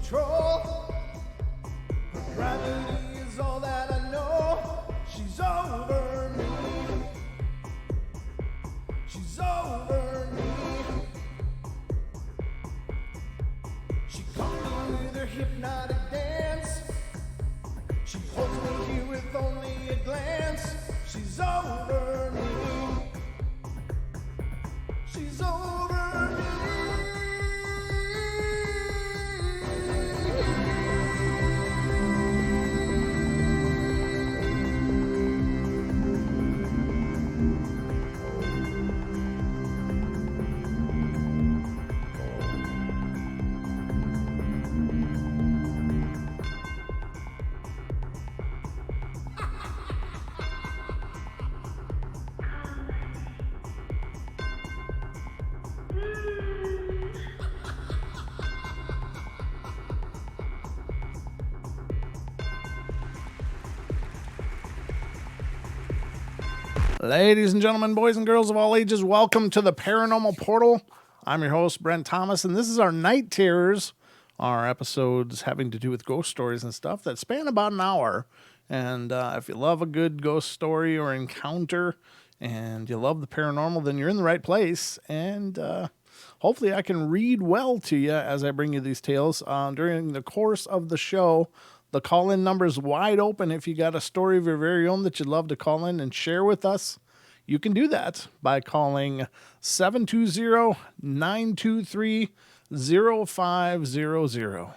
control. Gravity is all that I know. She's over me. She's over me. She caught me with her hypnotic dance. She holds me here with only a glance. She's over me. She's over me. Ladies and gentlemen, boys and girls of all ages, welcome to the Paranormal Portal. I'm your host, Brent Thomas, and this is our Night Terrors, our episodes having to do with ghost stories and stuff that span about an hour. And if you love a good ghost story or encounter and you love the paranormal, then you're in the right place. And hopefully I can read well to you as I bring you these tales. During the course of the show, the call-in number is wide open. If you got a story of your very own that you'd love to call in and share with us, you can do that by calling 720-923-0500.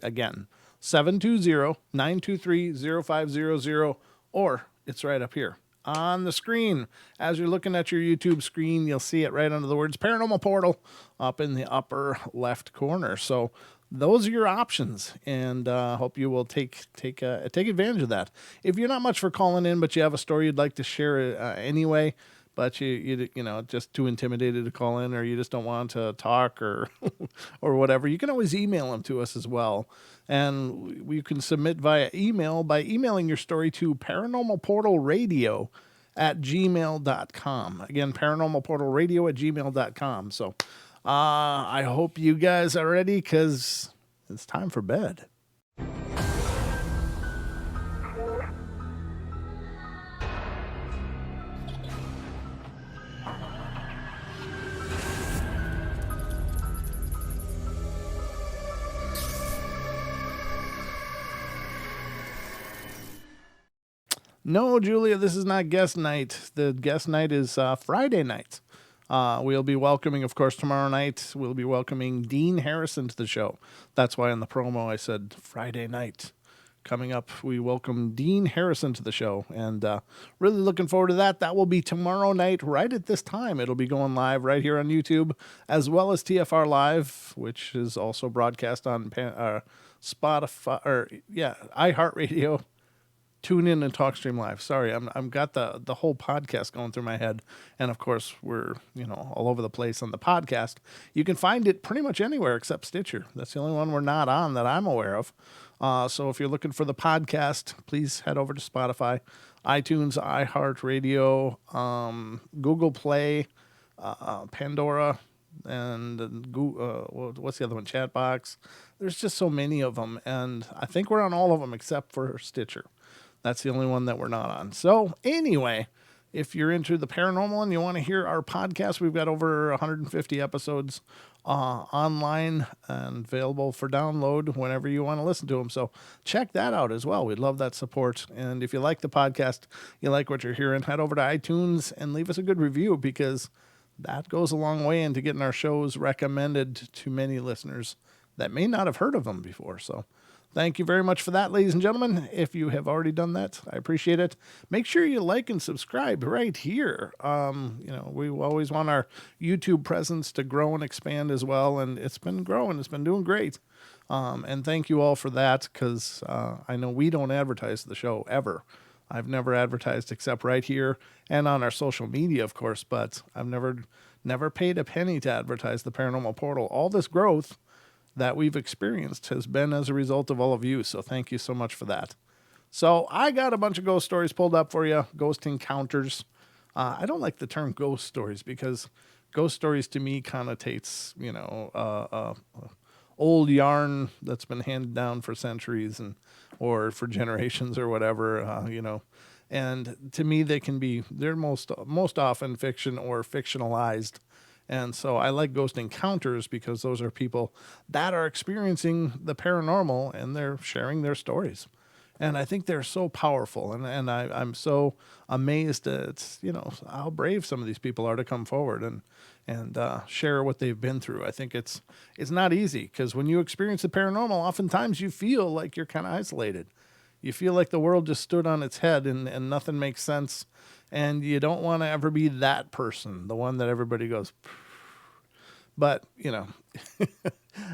Again, 720-923-0500, or it's right up here on the screen. As you're looking at your YouTube screen, you'll see it right under the words Paranormal Portal up in the upper left corner. So those are your options, and hope you will take advantage of that. If you're not much for calling in, but you have a story you'd like to share anyway, but you know, just too intimidated to call in, or you just don't want to talk or or whatever, you can always email them to us as well. And you can submit via email by emailing your story to paranormalportalradio@gmail.com. Again, paranormalportalradio@gmail.com. So I hope you guys are ready, because it's time for bed. No, Julia, this is not guest night. The guest night is Friday night. We'll be welcoming, of course, tomorrow night, we'll be welcoming Dean Harrison to the show. That's why in the promo I said Friday night. Coming up, we welcome Dean Harrison to the show, and really looking forward to that. That will be tomorrow night, right at this time. It'll be going live right here on YouTube, as well as TFR Live, which is also broadcast on Spotify, iHeartRadio. Tune in and TalkStream Live. Sorry, I'm got the whole podcast going through my head, and of course we're all over the place on the podcast. You can find it pretty much anywhere except Stitcher. That's the only one we're not on that I'm aware of. So if you're looking for the podcast, please head over to Spotify, iTunes, iHeartRadio, Google Play, Pandora, and what's the other one? Chatbox. There's just so many of them, and I think we're on all of them except for Stitcher. That's the only one that we're not on. So anyway, if you're into the paranormal and you want to hear our podcast, we've got over 150 episodes online and available for download whenever you want to listen to them. So check that out as well. We'd love that support. And if you like the podcast, you like what you're hearing, head over to iTunes and leave us a good review, because that goes a long way into getting our shows recommended to many listeners that may not have heard of them before. So thank you very much for that, ladies and gentlemen. If you have already done that, I appreciate it. Make sure you like and subscribe right here. We always want our YouTube presence to grow and expand as well, and it's been growing. It's been doing great. And thank you all for that, because I know we don't advertise the show ever. I've never advertised except right here and on our social media, of course, but I've never paid a penny to advertise the Paranormal Portal. All this growth that we've experienced has been as a result of all of you. So thank you so much for that. So I got a bunch of ghost stories pulled up for you, ghost encounters. I don't like the term ghost stories, because ghost stories to me connotates, old yarn that's been handed down for centuries and or for generations or whatever, And to me, they're most often fiction or fictionalized. And so I like Ghost Encounters because those are people that are experiencing the paranormal and they're sharing their stories. And I think they're so powerful. I'm so amazed at, how brave some of these people are to come forward and share what they've been through. I think it's not easy because when you experience the paranormal, oftentimes you feel like you're kind of isolated. You feel like the world just stood on its head and nothing makes sense. And you don't want to ever be that person, the one that everybody goes, but,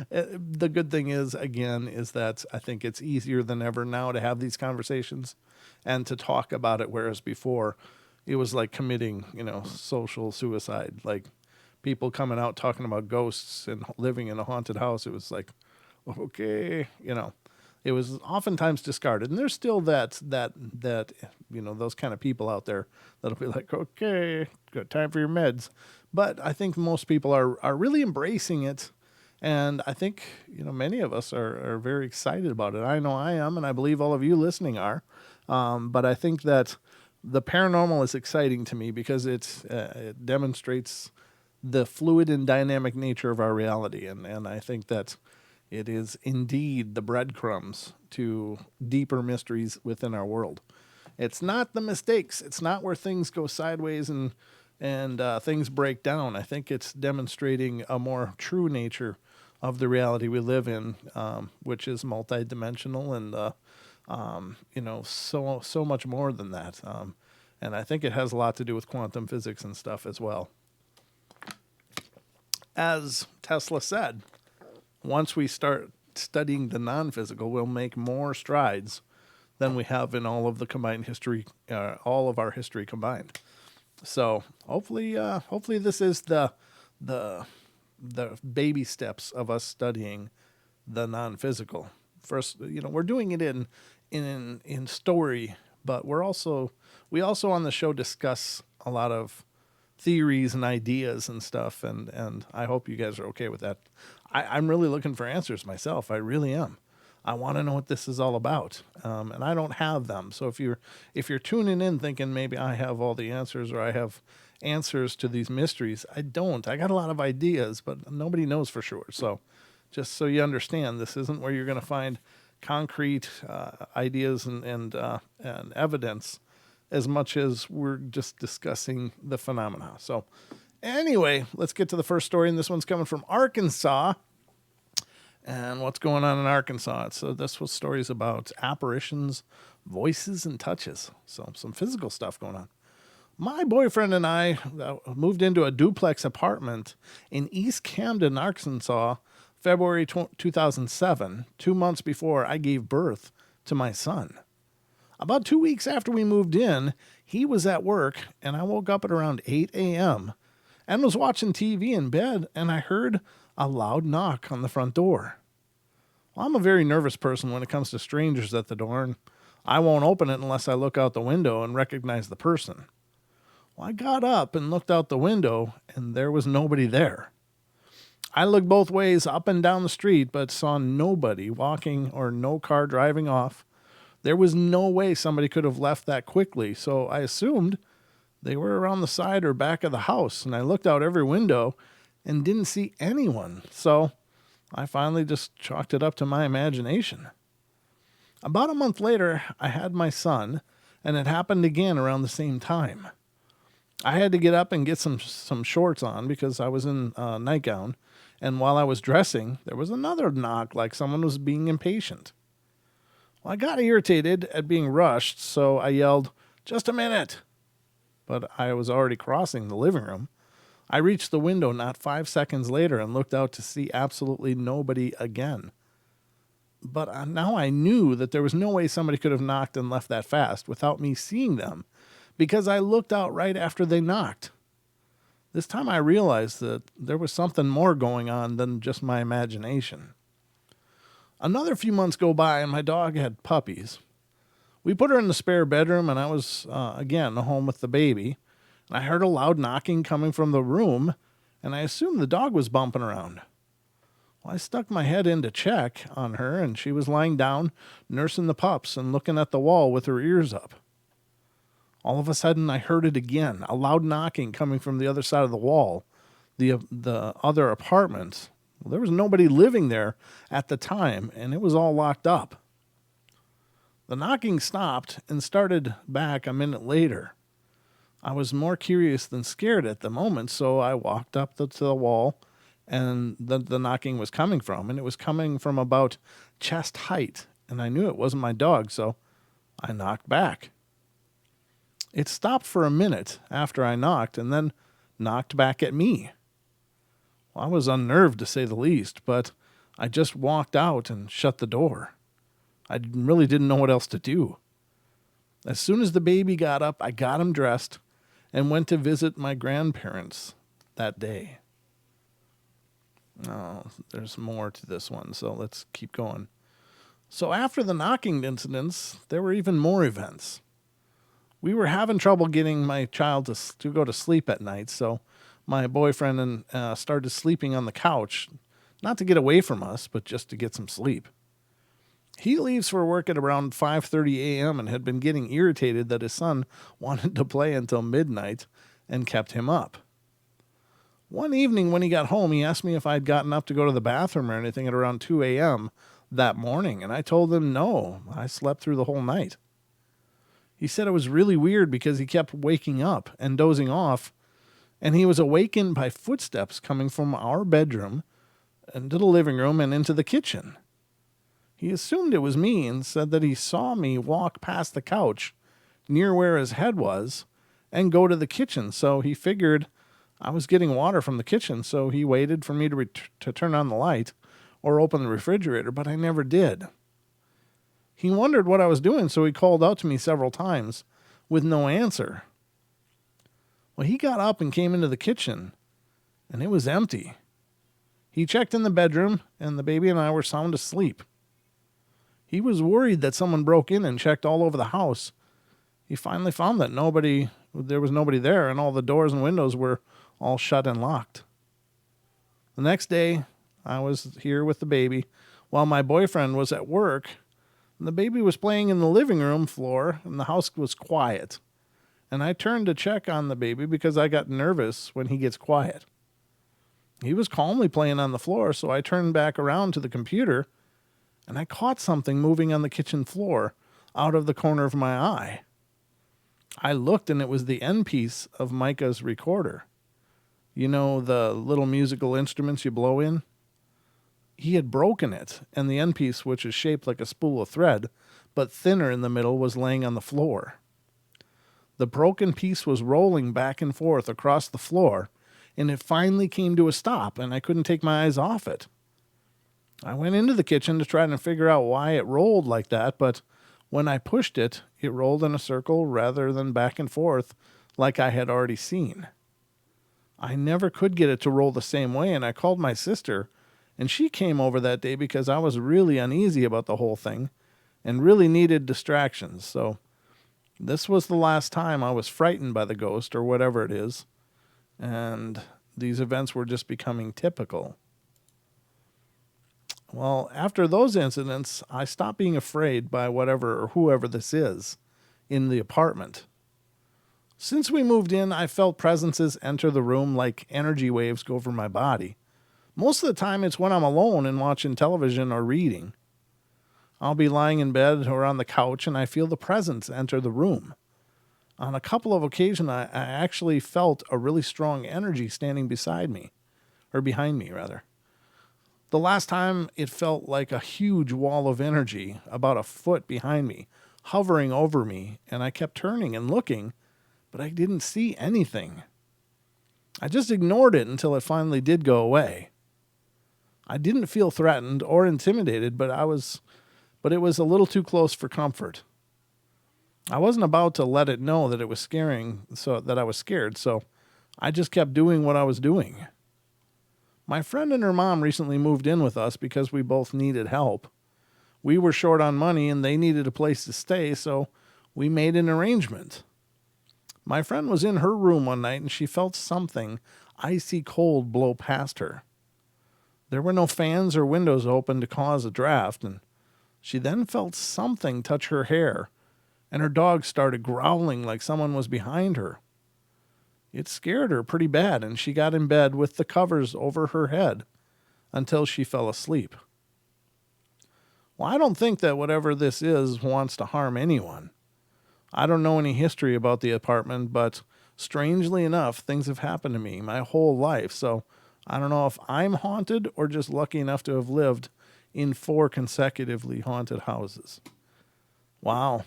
the good thing is, again, is that I think it's easier than ever now to have these conversations and to talk about it. Whereas before it was like committing, social suicide, like people coming out talking about ghosts and living in a haunted house. It was like, okay, it was oftentimes discarded. And there's still that, those kind of people out there that'll be like, okay, got time for your meds. But I think most people are really embracing it. And I think, many of us are very excited about it. I know I am, and I believe all of you listening are. But I think that the paranormal is exciting to me because it demonstrates the fluid and dynamic nature of our reality. And I think that it is indeed the breadcrumbs to deeper mysteries within our world. It's not the mistakes. It's not where things go sideways and things break down. I think it's demonstrating a more true nature of the reality we live in, which is multidimensional and so much more than that. And I think it has a lot to do with quantum physics and stuff as well. As Tesla said, once we start studying the non-physical, we'll make more strides than we have in all of the combined history, all of our history combined. So hopefully this is the baby steps of us studying the non-physical. First, we're doing it in story, but we also on the show discuss a lot of theories and ideas and stuff, and I hope you guys are okay with that. I'm really looking for answers myself. I really am. I want to know what this is all about, and I don't have them. So if you're tuning in thinking maybe I have all the answers or I have answers to these mysteries, I don't. I got a lot of ideas, but nobody knows for sure. So just so you understand, this isn't where you're going to find concrete ideas and evidence as much as we're just discussing the phenomena. So anyway, let's get to the first story, and this one's coming from Arkansas. And what's going on in Arkansas? So this was stories about apparitions, voices, and touches. So some physical stuff going on. My boyfriend and I moved into a duplex apartment in East Camden, Arkansas, February 2007, 2 months before I gave birth to my son. About 2 weeks after we moved in, he was at work, and I woke up at around 8 a.m. and was watching TV in bed, and I heard a loud knock on the front door. Well, I'm a very nervous person when it comes to strangers at the door, and I won't open it unless I look out the window and recognize the person. Well, I got up and looked out the window, and there was nobody there. I looked both ways up and down the street, but saw nobody walking or no car driving off. There was no way somebody could have left that quickly, so I assumed they were around the side or back of the house, and I looked out every window and didn't see anyone, so I finally just chalked it up to my imagination. About a month later, I had my son, and it happened again around the same time. I had to get up and get some shorts on because I was in a nightgown, and while I was dressing, there was another knock like someone was being impatient. Well, I got irritated at being rushed, so I yelled, "Just a minute!" But I was already crossing the living room. I reached the window not 5 seconds later and looked out to see absolutely nobody again. But now I knew that there was no way somebody could have knocked and left that fast without me seeing them, because I looked out right after they knocked. This time I realized that there was something more going on than just my imagination. Another few months go by and my dog had puppies. We put her in the spare bedroom, and I was, again, home with the baby. And I heard a loud knocking coming from the room, and I assumed the dog was bumping around. Well, I stuck my head in to check on her, and she was lying down, nursing the pups and looking at the wall with her ears up. All of a sudden, I heard it again, a loud knocking coming from the other side of the wall, the other apartment. Well, there was nobody living there at the time, and it was all locked up. The knocking stopped and started back a minute later. I was more curious than scared at the moment, so I walked up to the wall and the knocking was coming from, and it was coming from about chest height, and I knew it wasn't my dog, so I knocked back. It stopped for a minute after I knocked and then knocked back at me. Well, I was unnerved to say the least, but I just walked out and shut the door. I really didn't know what else to do. As soon as the baby got up, I got him dressed and went to visit my grandparents that day. Oh, there's more to this one, so let's keep going. So after the knocking incidents, there were even more events. We were having trouble getting my child to go to sleep at night, so my boyfriend started sleeping on the couch, not to get away from us, but just to get some sleep. He leaves for work at around 5:30 a.m. and had been getting irritated that his son wanted to play until midnight and kept him up. One evening when he got home, he asked me if I'd gotten up to go to the bathroom or anything at around 2 a.m. that morning, and I told him no, I slept through the whole night. He said it was really weird because he kept waking up and dozing off, and he was awakened by footsteps coming from our bedroom into the living room and into the kitchen. He assumed it was me and said that he saw me walk past the couch near where his head was and go to the kitchen, so he figured I was getting water from the kitchen, so he waited for me to turn on the light or open the refrigerator, but I never did. He wondered what I was doing, so he called out to me several times with no answer. Well, he got up and came into the kitchen, and it was empty. He checked in the bedroom, and the baby and I were sound asleep. He was worried that someone broke in and checked all over the house. He finally found that there was nobody there, and all the doors and windows were all shut and locked. The next day, I was here with the baby while my boyfriend was at work. The baby was playing in the living room floor, and the house was quiet. And I turned to check on the baby because I got nervous when he gets quiet. He was calmly playing on the floor, so I turned back around to the computer, and I caught something moving on the kitchen floor out of the corner of my eye. I looked, and it was the end piece of Micah's recorder. You know, the little musical instruments you blow in? He had broken it, and the end piece, which is shaped like a spool of thread, but thinner in the middle, was laying on the floor. The broken piece was rolling back and forth across the floor, and it finally came to a stop, and I couldn't take my eyes off it. I went into the kitchen to try to figure out why it rolled like that, but when I pushed it, it rolled in a circle rather than back and forth like I had already seen. I never could get it to roll the same way, and I called my sister, and she came over that day because I was really uneasy about the whole thing and really needed distractions. So this was the last time I was frightened by the ghost or whatever it is, and these events were just becoming typical. Well, after those incidents, I stopped being afraid by whatever or whoever this is in the apartment. Since we moved in, I felt presences enter the room like energy waves go over my body. Most of the time, it's when I'm alone and watching television or reading. I'll be lying in bed or on the couch, and I feel the presence enter the room. On a couple of occasions, I actually felt a really strong energy standing beside me, or behind me, rather. The last time, it felt like a huge wall of energy, about a foot behind me, hovering over me, and I kept turning and looking, but I didn't see anything. I just ignored it until it finally did go away. I didn't feel threatened or intimidated, but it was a little too close for comfort. I wasn't about to let it know that it was that I was scared, so I just kept doing what I was doing. My friend and her mom recently moved in with us because we both needed help. We were short on money and they needed a place to stay, so we made an arrangement. My friend was in her room one night and she felt something icy cold blow past her. There were no fans or windows open to cause a draft, and she then felt something touch her hair, and her dog started growling like someone was behind her. It scared her pretty bad, and she got in bed with the covers over her head until she fell asleep. Well, I don't think that whatever this is wants to harm anyone. I don't know any history about the apartment, but strangely enough, things have happened to me my whole life. So I don't know if I'm haunted or just lucky enough to have lived in 4 consecutively haunted houses. Wow.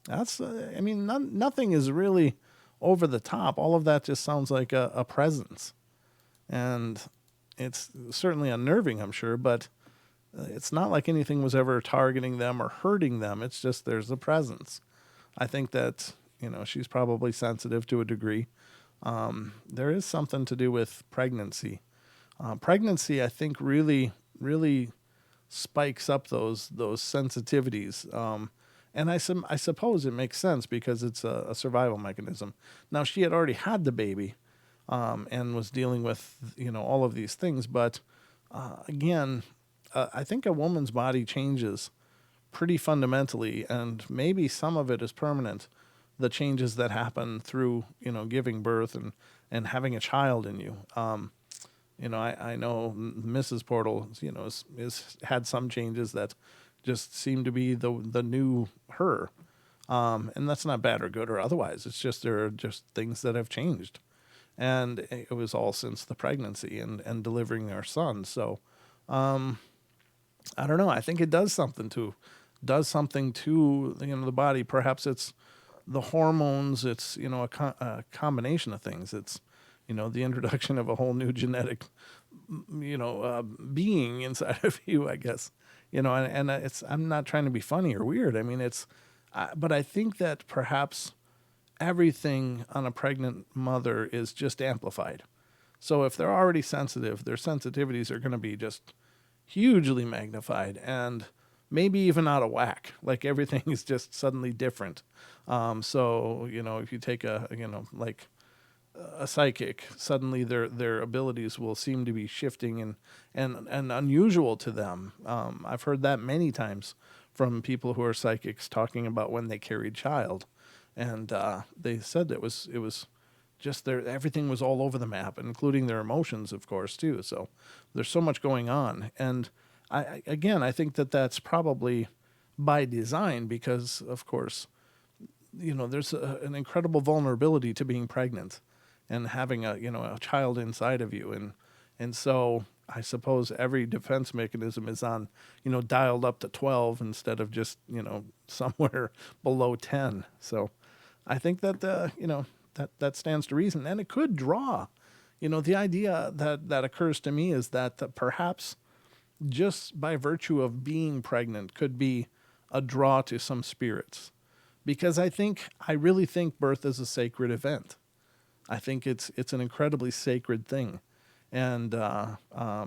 That's, nothing is really over the top. All of that just sounds like a presence. And it's certainly unnerving, I'm sure, but it's not like anything was ever targeting them or hurting them. It's just there's a presence. I think that, she's probably sensitive to a degree. There is something to do with pregnancy. Pregnancy, I think, really, really spikes up those sensitivities. And I suppose it makes sense because it's a survival mechanism. Now, she had already had the baby and was dealing with, all of these things. But again, I think a woman's body changes pretty fundamentally, and maybe some of it is permanent. The changes that happen through, giving birth and having a child in you. I know Mrs. Portal, is had some changes that just seem to be the new her. And that's not bad or good or otherwise. It's just there are just things that have changed. And it was all since the pregnancy and delivering our son. So I don't know. I think it does something to the body. Perhaps it's the hormones. It's a combination of things. It's the introduction of a whole new genetic being inside of you, I guess. And it's I'm not trying to be funny or weird. I mean but I think that perhaps everything on a pregnant mother is just amplified. So if they're already sensitive, their sensitivities are going to be just hugely magnified and maybe even out of whack. Like everything is just suddenly different. So, if you take like a psychic, suddenly their abilities will seem to be shifting and unusual to them. I've heard that many times from people who are psychics talking about when they carried child. And they said it was just everything was all over the map, including their emotions, of course, too. So there's so much going on. And I think that that's probably by design because, of course, there's an incredible vulnerability to being pregnant and having a child inside of you. And so I suppose every defense mechanism is on, dialed up to 12 instead of just, somewhere below 10. So I think that, that stands to reason. And it could draw. The idea that occurs to me is that perhaps just by virtue of being pregnant could be a draw to some spirits. Because I really think birth is a sacred event. I think it's an incredibly sacred thing. And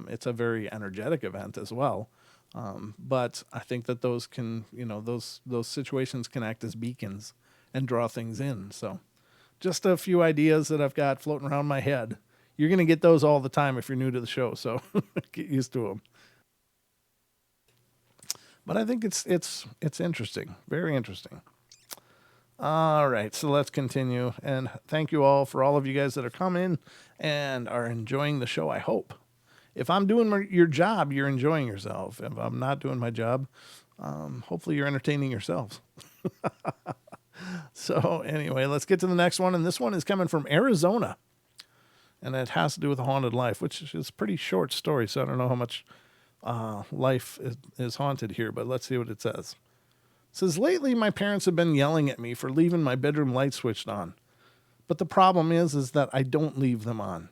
it's a very energetic event as well. But I think that those can, those situations can act as beacons and draw things in. So just a few ideas that I've got floating around my head. You're going to get those all the time if you're new to the show, so get used to them. But I think it's interesting, very interesting. All right, so let's continue. And thank you all for all of you guys that are coming and are enjoying the show, I hope. If I'm doing your job, you're enjoying yourself. If I'm not doing my job, hopefully you're entertaining yourselves. So anyway, let's get to the next one. And this one is coming from Arizona. And it has to do with a haunted life, which is a pretty short story. So I don't know how much life is haunted here, but let's see what it says. It says, lately my parents have been yelling at me for leaving my bedroom light switched on. But the problem is that I don't leave them on.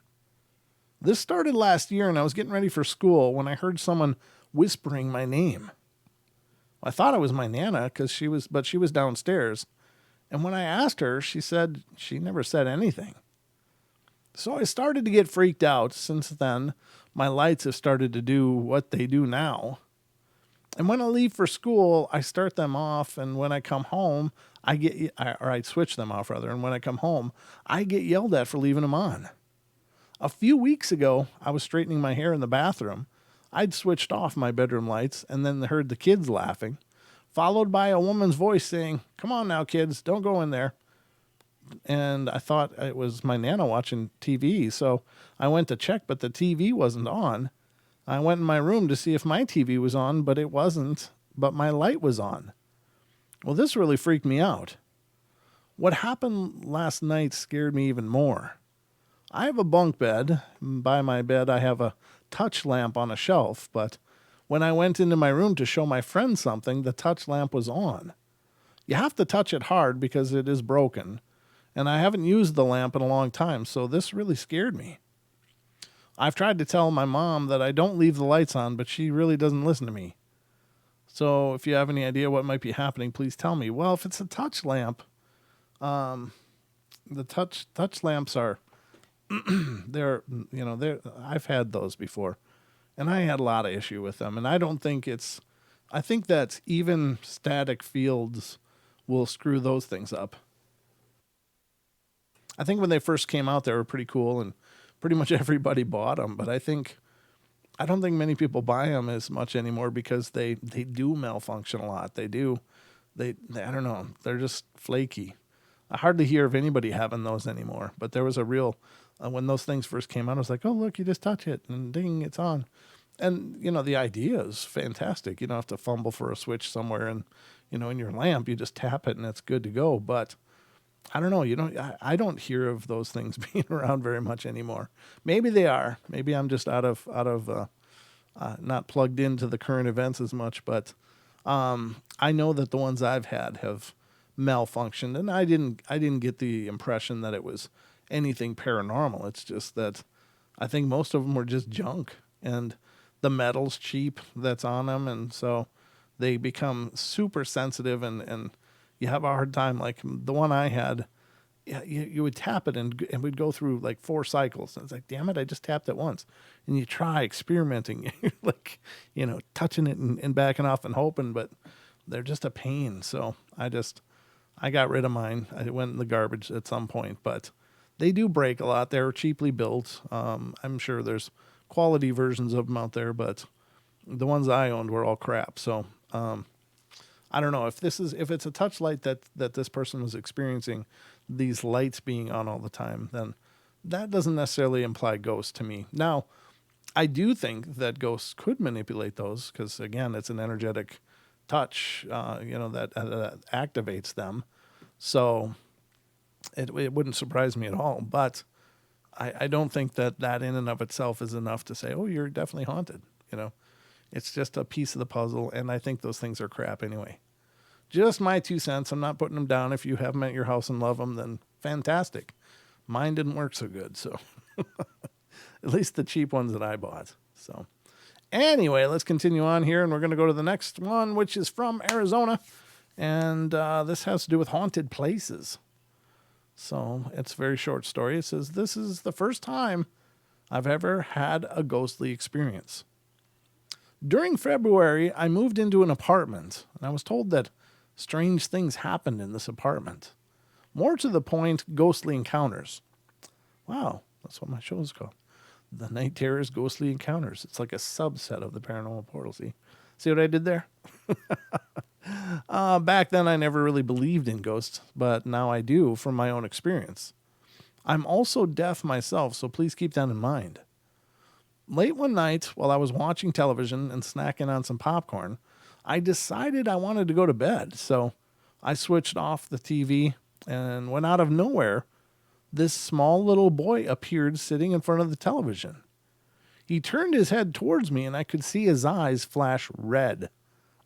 This started last year and I was getting ready for school when I heard someone whispering my name. I thought it was my Nana but she was downstairs. And when I asked her, she said she never said anything. So I started to get freaked out. Since then, my lights have started to do what they do now. And when I leave for school, I start them off. And when I come home, I switch them off rather. And when I come home, I get yelled at for leaving them on. A few weeks ago, I was straightening my hair in the bathroom. I'd switched off my bedroom lights and then heard the kids laughing, followed by a woman's voice saying, "Come on now, kids, don't go in there." And I thought it was my Nana watching TV, so I went to check, but the TV wasn't on. I went in my room to see if my TV was on, but it wasn't, but my light was on. Well, this really freaked me out. What happened last night scared me even more. I have a bunk bed. By my bed, I have a touch lamp on a shelf, but when I went into my room to show my friend something, the touch lamp was on. You have to touch it hard because it is broken, and I haven't used the lamp in a long time, so this really scared me. I've tried to tell my mom that I don't leave the lights on, but she really doesn't listen to me. So if you have any idea what might be happening, please tell me. Well, if it's a touch lamp, the touch lamps are they're I've had those before, and I had a lot of issue with them. And I think that even static fields will screw those things up. I think when they first came out, they were pretty cool, and pretty much everybody bought them. But I don't think many people buy them as much anymore because they do malfunction a lot. They I don't know. They're just flaky. I hardly hear of anybody having those anymore. But there was a real when those things first came out, I was like, oh look, you just touch it and ding, it's on. And the idea is fantastic. You don't have to fumble for a switch somewhere, and in your lamp, you just tap it and it's good to go. But I don't know. I don't hear of those things being around very much anymore. Maybe they are. Maybe I'm just out of not plugged into the current events as much. But I know that the ones I've had have malfunctioned, and I didn't get the impression that it was anything paranormal. It's just that I think most of them were just junk, and the metal's cheap that's on them, and so they become super sensitive, and you have a hard time. Like the one I had, yeah, you would tap it and we'd go through like 4 cycles. And it's like, damn it, I just tapped it once. And you try experimenting, like, touching it and backing off and hoping, but they're just a pain. So I got rid of mine. I went in the garbage at some point, but they do break a lot. They're cheaply built. I'm sure there's quality versions of them out there, but the ones I owned were all crap. So, I don't know if it's a touch light that this person was experiencing, these lights being on all the time, then that doesn't necessarily imply ghosts to me. Now, I do think that ghosts could manipulate those because, again, it's an energetic touch, that activates them. So it wouldn't surprise me at all. But I don't think that in and of itself is enough to say, oh, you're definitely haunted. It's just a piece of the puzzle, and I think those things are crap anyway. Just my 2 cents. I'm not putting them down. If you have them at your house and love them, then fantastic. Mine didn't work so good, so at least the cheap ones that I bought. So anyway, let's continue on here, and we're going to go to the next one, which is from Arizona, and this has to do with haunted places. So it's a very short story. It says, this is the first time I've ever had a ghostly experience. During February, I moved into an apartment, and I was told that strange things happened in this apartment. More to the point, ghostly encounters. Wow, that's what my show is called. The Night Terrors Ghostly Encounters. It's like a subset of the Paranormal Portal. See what I did there? Back then, I never really believed in ghosts, but now I do from my own experience. I'm also deaf myself, so please keep that in mind. Late one night, while I was watching television and snacking on some popcorn, I decided I wanted to go to bed, so I switched off the TV, and when out of nowhere, this small little boy appeared sitting in front of the television. He turned his head towards me, and I could see his eyes flash red.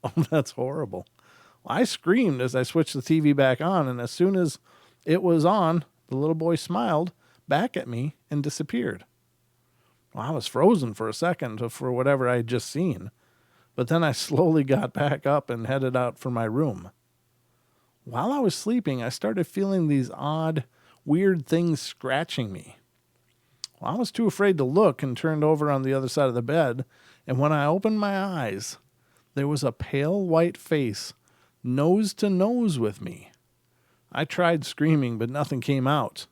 Oh, that's horrible. I screamed as I switched the TV back on, and as soon as it was on, the little boy smiled back at me and disappeared. Well, I was frozen for a second for whatever I had just seen, but then I slowly got back up and headed out for my room. While I was sleeping, I started feeling these odd, weird things scratching me. Well, I was too afraid to look and turned over on the other side of the bed, and when I opened my eyes, there was a pale white face, nose to nose with me. I tried screaming, but nothing came out.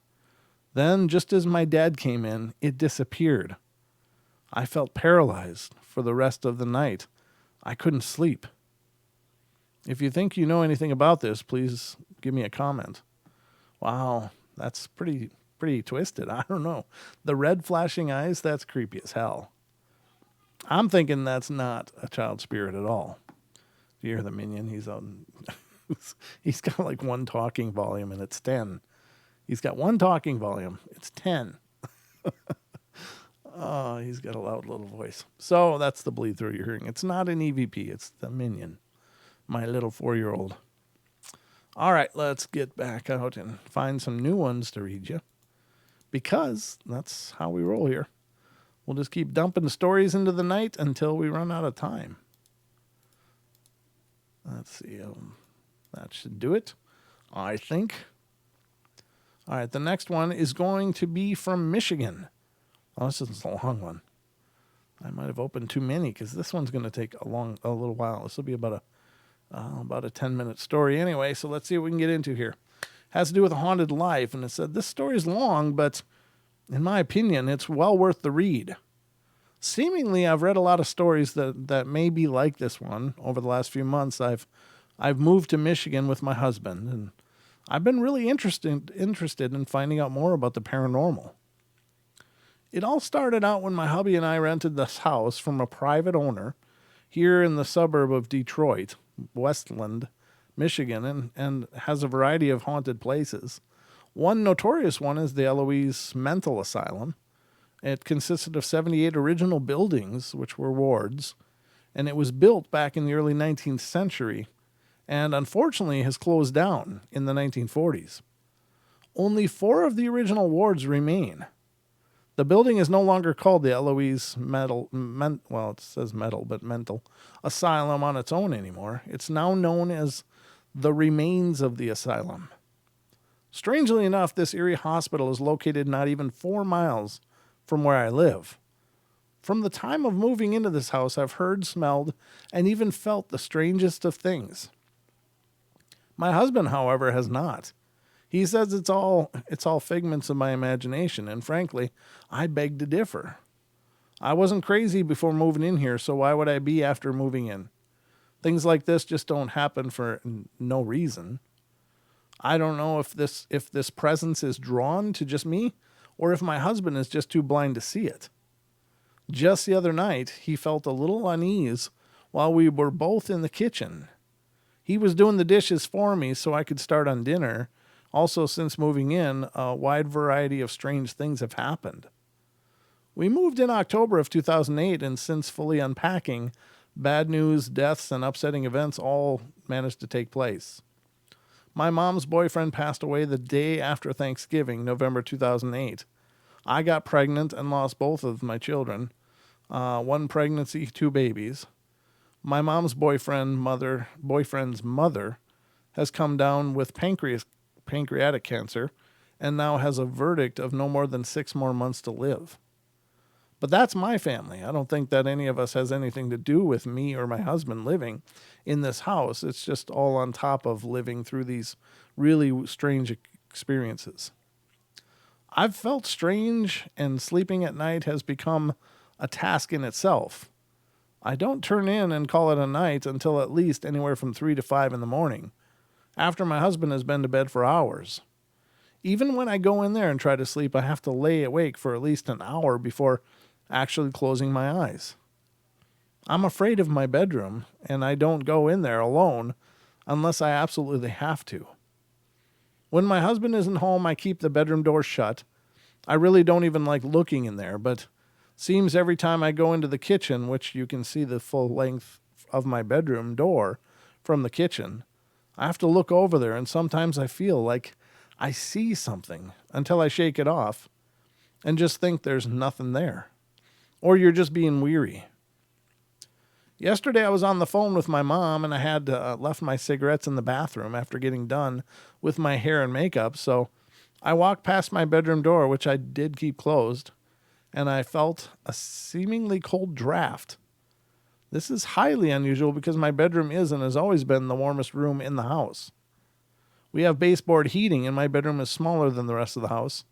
Then, just as my dad came in, it disappeared. I felt paralyzed for the rest of the night. I couldn't sleep. If you think you know anything about this, please give me a comment. Wow, that's pretty twisted. I don't know. The red flashing eyes, that's creepy as hell. I'm thinking that's not a child spirit at all. Do you hear the minion? He's on. He's got like one talking volume and it's 10. He's got one talking volume. It's 10. Oh, he's got a loud little voice. So that's the bleed through you're hearing. It's not an EVP. It's the minion. My little 4-year-old. All right, let's get back out and find some new ones to read you. Because that's how we roll here. We'll just keep dumping stories into the night until we run out of time. Let's see. That should do it, I think. All right, the next one is going to be from Michigan. Oh, this is a long one. I might have opened too many because this one's going to take a little while. This will be about a 10-minute story anyway. So let's see what we can get into here. Has to do with a haunted life, and it said this story is long, but in my opinion, it's well worth the read. Seemingly, I've read a lot of stories that may be like this one over the last few months. I've moved to Michigan with my husband, and I've been really interested in finding out more about the paranormal. It all started out when my hubby and I rented this house from a private owner here in the suburb of Detroit, Westland, Michigan, and has a variety of haunted places. One notorious one is the Eloise Mental Asylum. It consisted of 78 original buildings, which were wards, and it was built back in the early 19th century, and unfortunately has closed down in the 1940s. Only 4 of the original wards remain. The building is no longer called the Eloise Mental Asylum on its own anymore. It's now known as the Remains of the Asylum. Strangely enough, this eerie hospital is located not even 4 miles from where I live. From the time of moving into this house, I've heard, smelled, and even felt the strangest of things. My husband, however, has not. He says it's all figments of my imagination, and frankly, I beg to differ. I wasn't crazy before moving in here, so why would I be after moving in? Things like this just don't happen for no reason. I don't know if this presence is drawn to just me, or if my husband is just too blind to see it. Just the other night, he felt a little unease while we were both in the kitchen. He was doing the dishes for me so I could start on dinner. Also, since moving in, a wide variety of strange things have happened. We moved in October of 2008, and since fully unpacking, bad news, deaths, and upsetting events all managed to take place. My mom's boyfriend passed away the day after Thanksgiving, November 2008. I got pregnant and lost both of my children. One pregnancy, 2 babies. My mom's boyfriend's mother has come down with pancreatic cancer and now has a verdict of no more than 6 more months to live. But that's my family. I don't think that any of us has anything to do with me or my husband living in this house. It's just all on top of living through these really strange experiences. I've felt strange, and sleeping at night has become a task in itself. I don't turn in and call it a night until at least anywhere from 3 to 5 in the morning, after my husband has been to bed for hours. Even when I go in there and try to sleep, I have to lay awake for at least an hour before actually closing my eyes. I'm afraid of my bedroom, and I don't go in there alone unless I absolutely have to. When my husband isn't home, I keep the bedroom door shut. I really don't even like looking in there, but seems every time I go into the kitchen, which you can see the full length of my bedroom door from the kitchen, I have to look over there, and sometimes I feel like I see something until I shake it off and just think there's nothing there. Or you're just being weary. Yesterday I was on the phone with my mom, and I had left my cigarettes in the bathroom after getting done with my hair and makeup, so I walked past my bedroom door, which I did keep closed, and I felt a seemingly cold draft. This is highly unusual because my bedroom is and has always been the warmest room in the house. We have baseboard heating, and my bedroom is smaller than the rest of the house.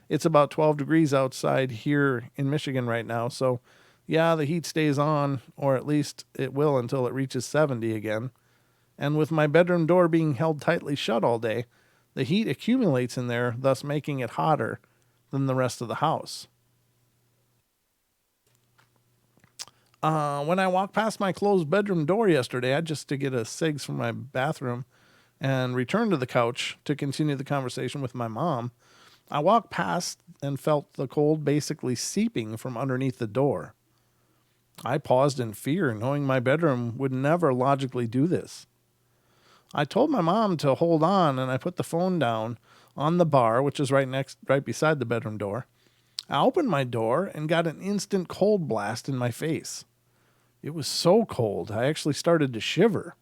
It's about 12 degrees outside here in Michigan right now, so Yeah, the heat stays on, or at least it will until it reaches 70 again. And with my bedroom door being held tightly shut all day, the heat accumulates in there, thus making it hotter than the rest of the house. When I walked past my closed bedroom door yesterday, I just to get a cigs from my bathroom and returned to the couch to continue the conversation with my mom. I walked past and felt the cold basically seeping from underneath the door. I paused in fear, knowing my bedroom would never logically do this. I told my mom to hold on, and I put the phone down on the bar, which is right beside the bedroom door. I opened my door and got an instant cold blast in my face. It was so cold, I actually started to shiver.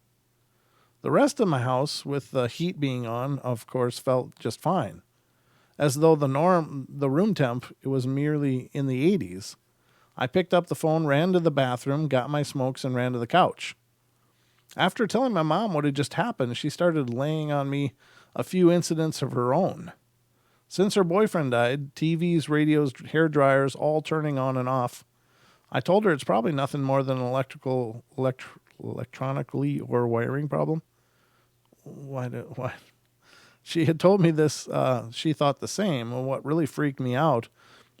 The rest of my house, with the heat being on, of course, felt just fine, as though the room temp, it was merely in the 80s. I picked up the phone, ran to the bathroom, got my smokes, and ran to the couch. After telling my mom what had just happened, she started laying on me a few incidents of her own. Since her boyfriend died, TVs, radios, hair dryers, all turning on and off. I told her it's probably nothing more than an electronically or wiring problem. Why? She had told me this. She thought the same. And what really freaked me out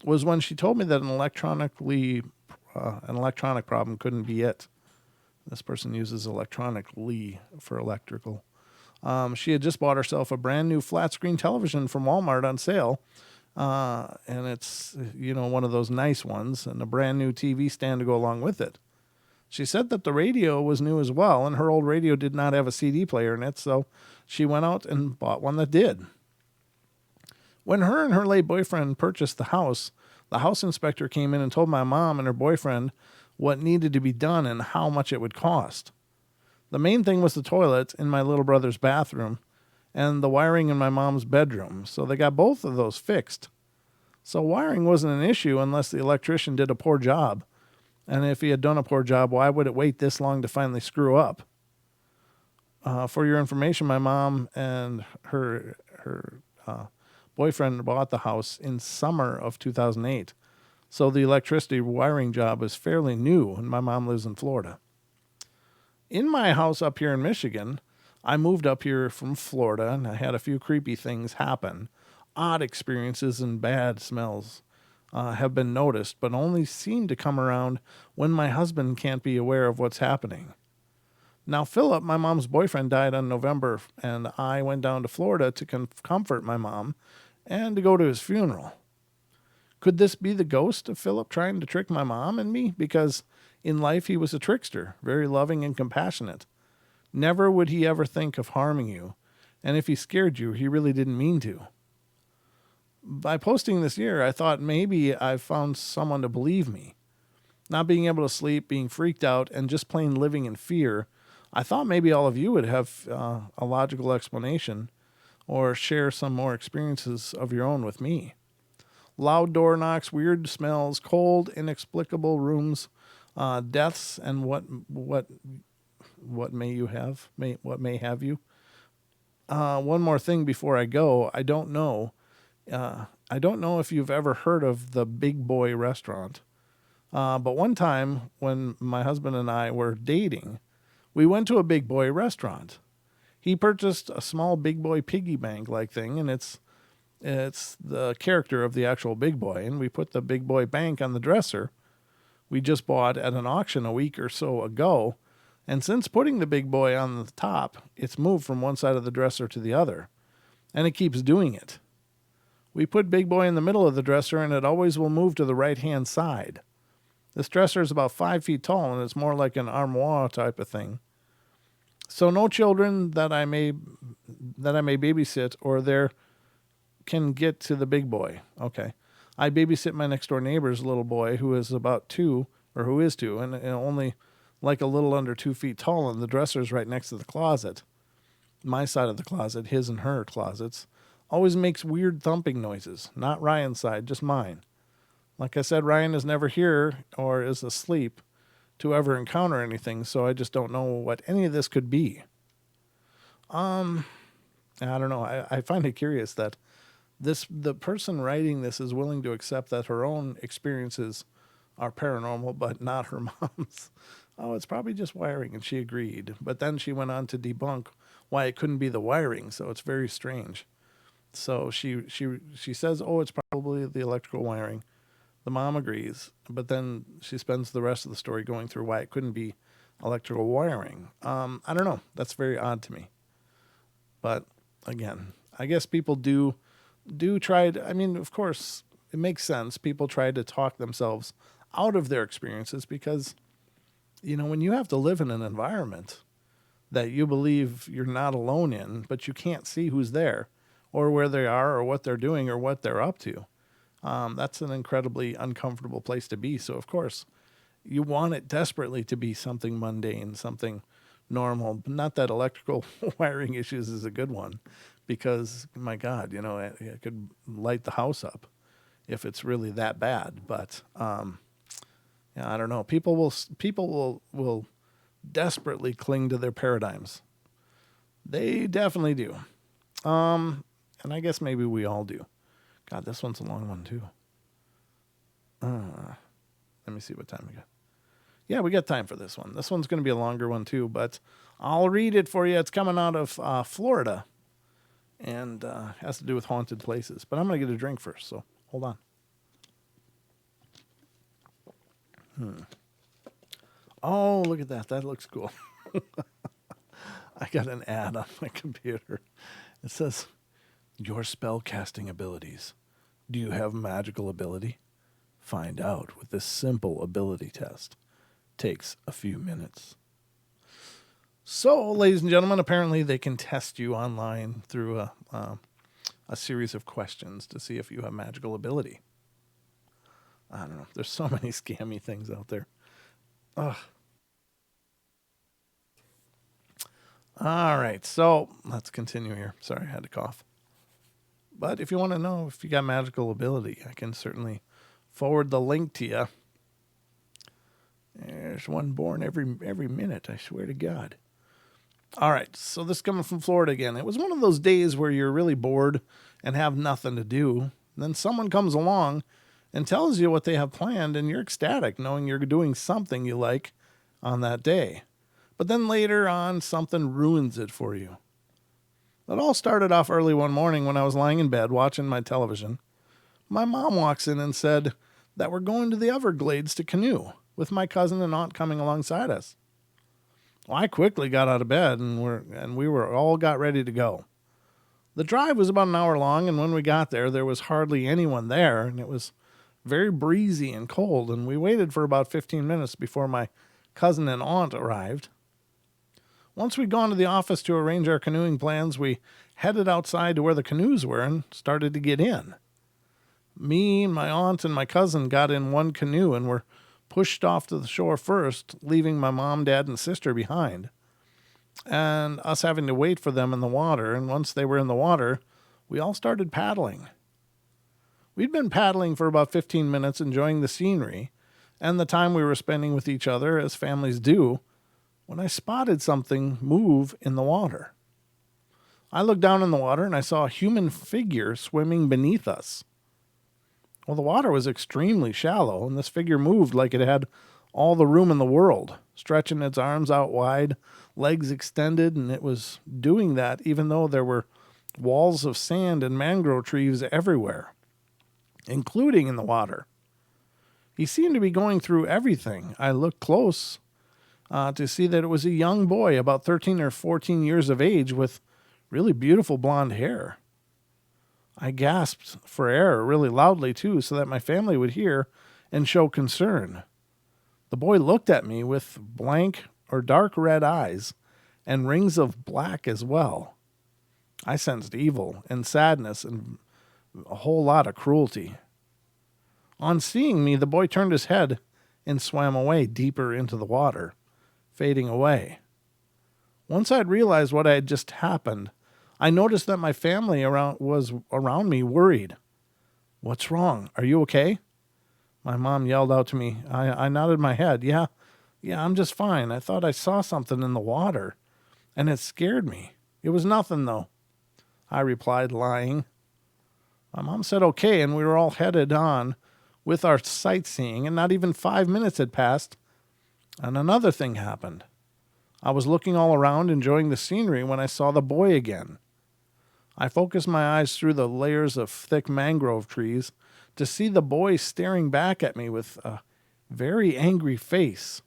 was when she told me that an electronic problem couldn't be it. This person uses electronically for electrical. She had just bought herself a brand new flat screen television from Walmart on sale. And it's, one of those nice ones, and a brand new TV stand to go along with it. She said that the radio was new as well, and her old radio did not have a CD player in it, so she went out and bought one that did. When her and her late boyfriend purchased the house inspector came in and told my mom and her boyfriend what needed to be done and how much it would cost. The main thing was the toilet in my little brother's bathroom and the wiring in my mom's bedroom, so they got both of those fixed. So wiring wasn't an issue unless the electrician did a poor job. And if he had done a poor job, why would it wait this long to finally screw up? For your information, my mom and her boyfriend bought the house in summer of 2008. So the electricity wiring job is fairly new, and my mom lives in Florida. In my house up here in Michigan, I moved up here from Florida, and I had a few creepy things happen. Odd experiences and bad smells have been noticed, but only seem to come around when my husband can't be aware of what's happening. Now, Philip, my mom's boyfriend, died on November, and I went down to Florida to comfort my mom and to go to his funeral. Could this be the ghost of Philip trying to trick my mom and me? Because in life he was a trickster, very loving and compassionate. Never would he ever think of harming you, and if he scared you, he really didn't mean to. By posting this year, I thought maybe I've found someone to believe me. Not being able to sleep, being freaked out, and just plain living in fear, I thought maybe all of you would have a logical explanation or share some more experiences of your own with me. Loud door knocks, weird smells, cold, inexplicable rooms, deaths, and what may have you. One more thing before I go, I don't know if you've ever heard of the Big Boy restaurant. But one time when my husband and I were dating, we went to a Big Boy restaurant. He purchased a small Big Boy piggy bank like thing, and it's the character of the actual Big Boy. And we put the Big Boy bank on the dresser we just bought at an auction a week or so ago. And since putting the Big Boy on the top, it's moved from one side of the dresser to the other. And it keeps doing it. We put Big Boy in the middle of the dresser, and it always will move to the right-hand side. This dresser is about 5 feet tall, and it's more like an armoire type of thing. So no children that I may babysit or there can get to the Big Boy. Okay. I babysit my next door neighbor's little boy who is about 2, and only like a little under 2 feet tall, and the dresser's right next to the closet. My side of the closet, his and her closets, always makes weird thumping noises. Not Ryan's side, just mine. Like I said, Ryan is never here or is asleep to ever encounter anything, so I just don't know what any of this could be. I don't know. I find it curious that the person writing this is willing to accept that her own experiences are paranormal, but not her mom's. Oh, it's probably just wiring, and she agreed. But then she went on to debunk why it couldn't be the wiring, so it's very strange. So she says, "Oh, it's probably the electrical wiring." The mom agrees, but then she spends the rest of the story going through why it couldn't be electrical wiring. I don't know. That's very odd to me. But again, I guess people do try to, I mean, of course, it makes sense. People try to talk themselves out of their experiences because, when you have to live in an environment that you believe you're not alone in, but you can't see who's there or where they are or what they're doing or what they're up to, that's an incredibly uncomfortable place to be. So, of course, you want it desperately to be something mundane, something normal. Not that electrical wiring issues is a good one because, my God, it could light the house up if it's really that bad. But yeah, I don't know. People will desperately cling to their paradigms. They definitely do. And I guess maybe we all do. God, this one's a long one too. Let me see what time we got. Yeah, we got time for this one. This one's going to be a longer one too, but I'll read it for you. It's coming out of Florida and has to do with haunted places. But I'm going to get a drink first, so hold on. Oh, look at that. That looks cool. I got an ad on my computer. It says, "Your spell casting abilities. Do you have magical ability? Find out with this simple ability test. Takes a few minutes." So, ladies and gentlemen, apparently they can test you online through a series of questions to see if you have magical ability. I don't know. There's so many scammy things out there. Ugh. All right, so let's continue here. Sorry, I had to cough. But if you want to know if you got magical ability, I can certainly forward the link to you. There's one born every minute, I swear to God. All right, so this is coming from Florida again. It was one of those days where you're really bored and have nothing to do. And then someone comes along and tells you what they have planned, and you're ecstatic knowing you're doing something you like on that day. But then later on, something ruins it for you. It all started off early one morning when I was lying in bed watching my television. My mom walks in and said that we're going to the Everglades to canoe, with my cousin and aunt coming alongside us. Well, I quickly got out of bed and we were all got ready to go. The drive was about an hour long, and when we got there, there was hardly anyone there, and it was very breezy and cold, and we waited for about 15 minutes before my cousin and aunt arrived. Once we'd gone to the office to arrange our canoeing plans, we headed outside to where the canoes were and started to get in. Me, my aunt, and my cousin got in one canoe and were pushed off to the shore first, leaving my mom, dad, and sister behind, and us having to wait for them in the water. And once they were in the water, we all started paddling. We'd been paddling for about 15 minutes, enjoying the scenery and the time we were spending with each other, as families do, when I spotted something move in the water. I looked down in the water and I saw a human figure swimming beneath us. Well, the water was extremely shallow, and this figure moved like it had all the room in the world, stretching its arms out wide, legs extended, and it was doing that even though there were walls of sand and mangrove trees everywhere, including in the water. He seemed to be going through everything. I looked close to see that it was a young boy, about 13 or 14 years of age, with really beautiful blonde hair. I gasped for air really loudly, too, so that my family would hear and show concern. The boy looked at me with blank or dark red eyes and rings of black as well. I sensed evil and sadness and a whole lot of cruelty. On seeing me, the boy turned his head and swam away deeper into the water, fading away. Once I'd realized what had just happened, I noticed that my family was around me, worried. "What's wrong? Are you okay?" My mom yelled out to me. I nodded my head. Yeah, I'm just fine. I thought I saw something in the water, and it scared me. It was nothing, though," I replied, lying. My mom said okay, and we were all headed on with our sightseeing, and not even 5 minutes had passed, and another thing happened. I was looking all around, enjoying the scenery, when I saw the boy again. I focused my eyes through the layers of thick mangrove trees to see the boy staring back at me with a very angry face,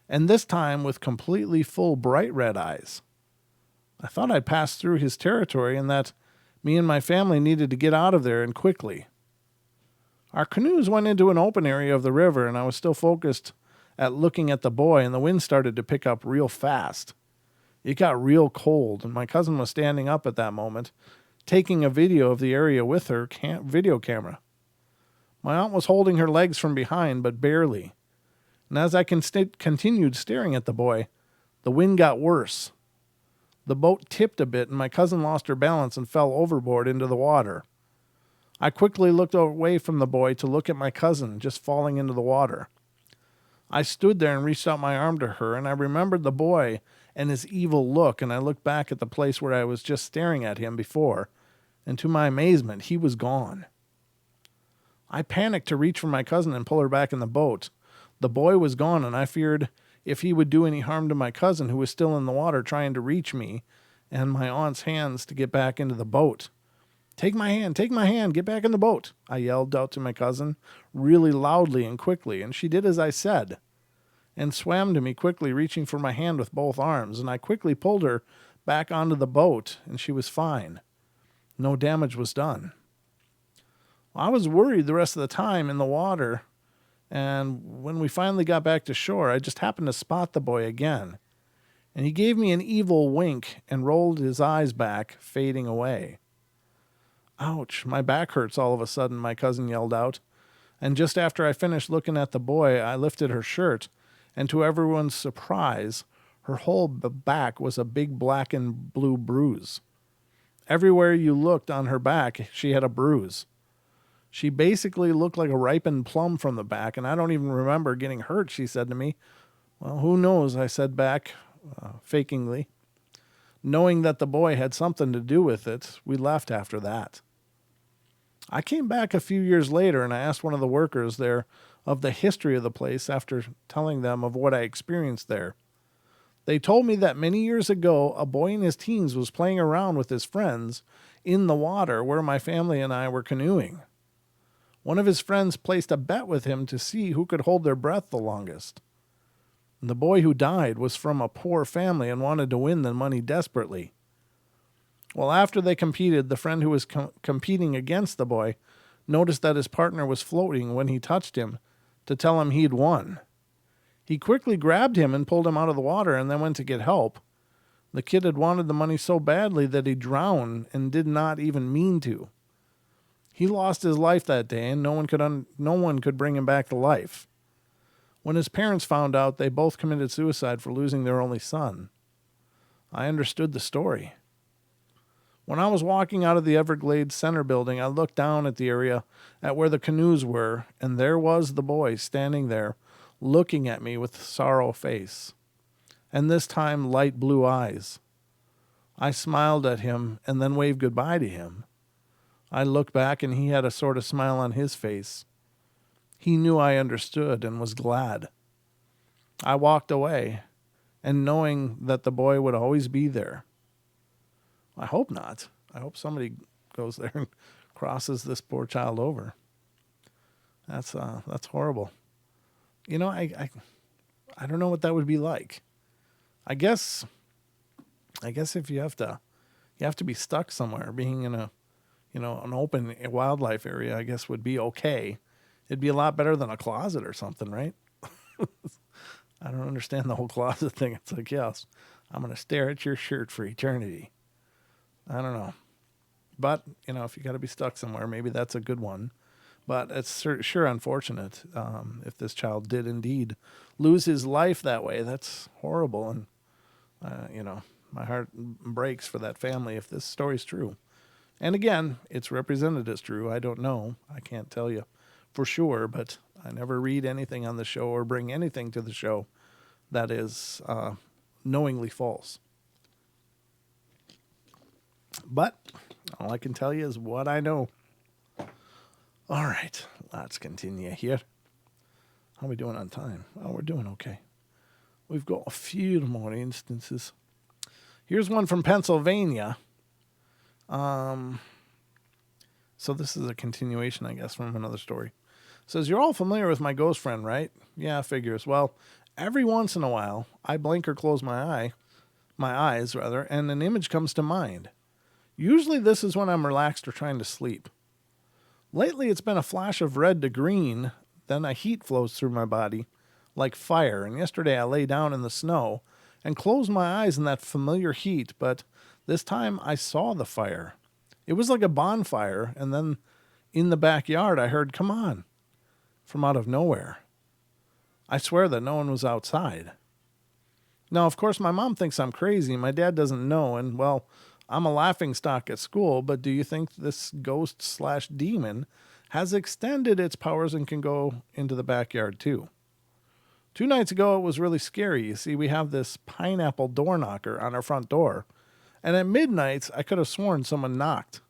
and this time with completely full bright red eyes. I thought I'd passed through his territory and that me and my family needed to get out of there and quickly. Our canoes went into an open area of the river, and I was still focused at looking at the boy, and the wind started to pick up real fast. It got real cold, and my cousin was standing up at that moment, taking a video of the area with her video camera. My aunt was holding her legs from behind, but barely. And as I continued staring at the boy, the wind got worse. The boat tipped a bit, and my cousin lost her balance and fell overboard into the water. I quickly looked away from the boy to look at my cousin just falling into the water. I stood there and reached out my arm to her, and I remembered the boy and his evil look, and I looked back at the place where I was just staring at him before, and to my amazement, he was gone. I panicked to reach for my cousin and pull her back in the boat. The boy was gone, and I feared if he would do any harm to my cousin, who was still in the water trying to reach me and my aunt's hands to get back into the boat. Take my hand, get back in the boat," I yelled out to my cousin, really loudly and quickly, and she did as I said, and swam to me quickly, reaching for my hand with both arms, and I quickly pulled her back onto the boat, and she was fine. No damage was done. I was worried the rest of the time in the water, and when we finally got back to shore, I just happened to spot the boy again, and he gave me an evil wink and rolled his eyes back, fading away. "Ouch, my back hurts all of a sudden," my cousin yelled out. And just after I finished looking at the boy, I lifted her shirt, and to everyone's surprise, her whole back was a big black and blue bruise. Everywhere you looked on her back, she had a bruise. She basically looked like a ripened plum from the back, and I don't even remember getting hurt, she said to me. "Well, who knows," I said back, fakingly. Knowing that the boy had something to do with it, we left after that. I came back a few years later, and I asked one of the workers there of the history of the place after telling them of what I experienced there. They told me that many years ago, a boy in his teens was playing around with his friends in the water where my family and I were canoeing. One of his friends placed a bet with him to see who could hold their breath the longest. The boy who died was from a poor family and wanted to win the money desperately. Well, after they competed, the friend who was competing against the boy noticed that his partner was floating when he touched him to tell him he'd won. He quickly grabbed him and pulled him out of the water and then went to get help. The kid had wanted the money so badly that he drowned and did not even mean to. He lost his life that day, and no one could bring him back to life. When his parents found out, they both committed suicide for losing their only son. I understood the story. When I was walking out of the Everglades Center building, I looked down at the area at where the canoes were, and there was the boy standing there, looking at me with sorrow face, and this time light blue eyes. I smiled at him and then waved goodbye to him. I looked back, and he had a sort of smile on his face. He knew I understood and was glad. I walked away, and knowing that the boy would always be there. I hope not. I hope somebody goes there and crosses this poor child over. That's horrible. You know, I don't know what that would be like. I guess if you have to be stuck somewhere, being in an open wildlife area, I guess would be okay. It'd be a lot better than a closet or something, right? I don't understand the whole closet thing. It's like, yes, I'm going to stare at your shirt for eternity. I don't know. But, if you got to be stuck somewhere, maybe that's a good one. But it's sure unfortunate if this child did indeed lose his life that way. That's horrible. And, my heart breaks for that family if this story's true. And again, it's represented as true. I don't know. I can't tell you for sure, but I never read anything on the show or bring anything to the show that is knowingly false. But all I can tell you is what I know. All right, Let's continue here. How are we doing on time? Oh, we're doing okay. We've got a few more instances. Here's one from Pennsylvania. So this is a continuation, I guess, from another story. It says, you're all familiar with my ghost friend, right? Yeah, figures. Well, every once in a while, I blink or close my eyes, and an image comes to mind. Usually this is when I'm relaxed or trying to sleep. Lately, it's been a flash of red to green, then a heat flows through my body like fire. And yesterday I lay down in the snow and closed my eyes in that familiar heat, but this time I saw the fire. It was like a bonfire, and then in the backyard I heard, come on, from out of nowhere. I swear that no one was outside. Now, of course, my mom thinks I'm crazy. My dad doesn't know, and, well, I'm a laughingstock at school, but do you think this ghost/demon has extended its powers and can go into the backyard too? 2 nights ago, it was really scary. You see, we have this pineapple door knocker on our front door, and at midnight, I could have sworn someone knocked.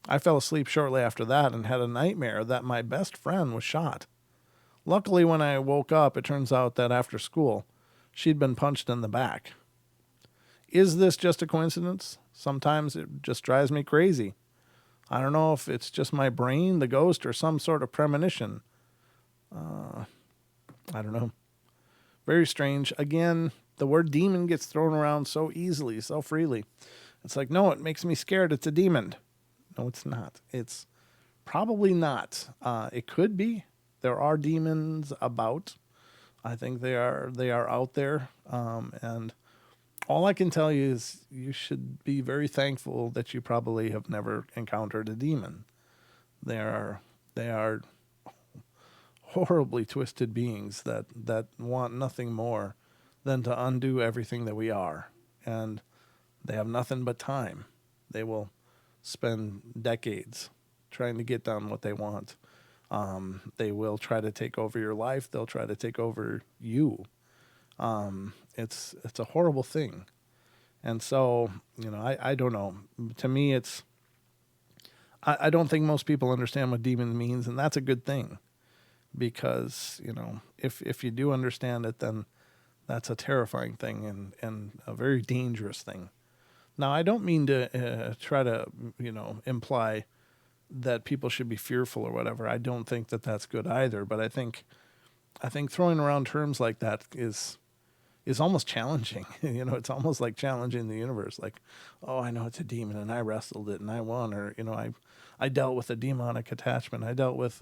I fell asleep shortly after that and had a nightmare that my best friend was shot. Luckily, when I woke up, it turns out that after school, she'd been punched in the back. Is this just a coincidence? Sometimes it just drives me crazy. I don't know if it's just my brain, the ghost, or some sort of premonition. I don't know. Very strange. Again, the word demon gets thrown around so easily, so freely. It's like, no, it makes me scared. It's a demon. No, it's not. It's probably not. It could be. There are demons about. I think they are out there. And all I can tell you is you should be very thankful that you probably have never encountered a demon. They are horribly twisted beings that want nothing more than to undo everything that we are. And they have nothing but time. They will spend decades trying to get done what they want. They will try to take over your life. They'll try to take over you. It's a horrible thing. And so, I don't know. To me, I don't think most people understand what demon means, and that's a good thing. Because, if you do understand it, then that's a terrifying thing and a very dangerous thing. Now, I don't mean to try to, imply that people should be fearful or whatever. I don't think that that's good either. But I think throwing around terms like that is almost challenging. It's almost like challenging the universe. Like, oh, I know it's a demon and I wrestled it and I won. Or, I dealt with a demonic attachment. I dealt with,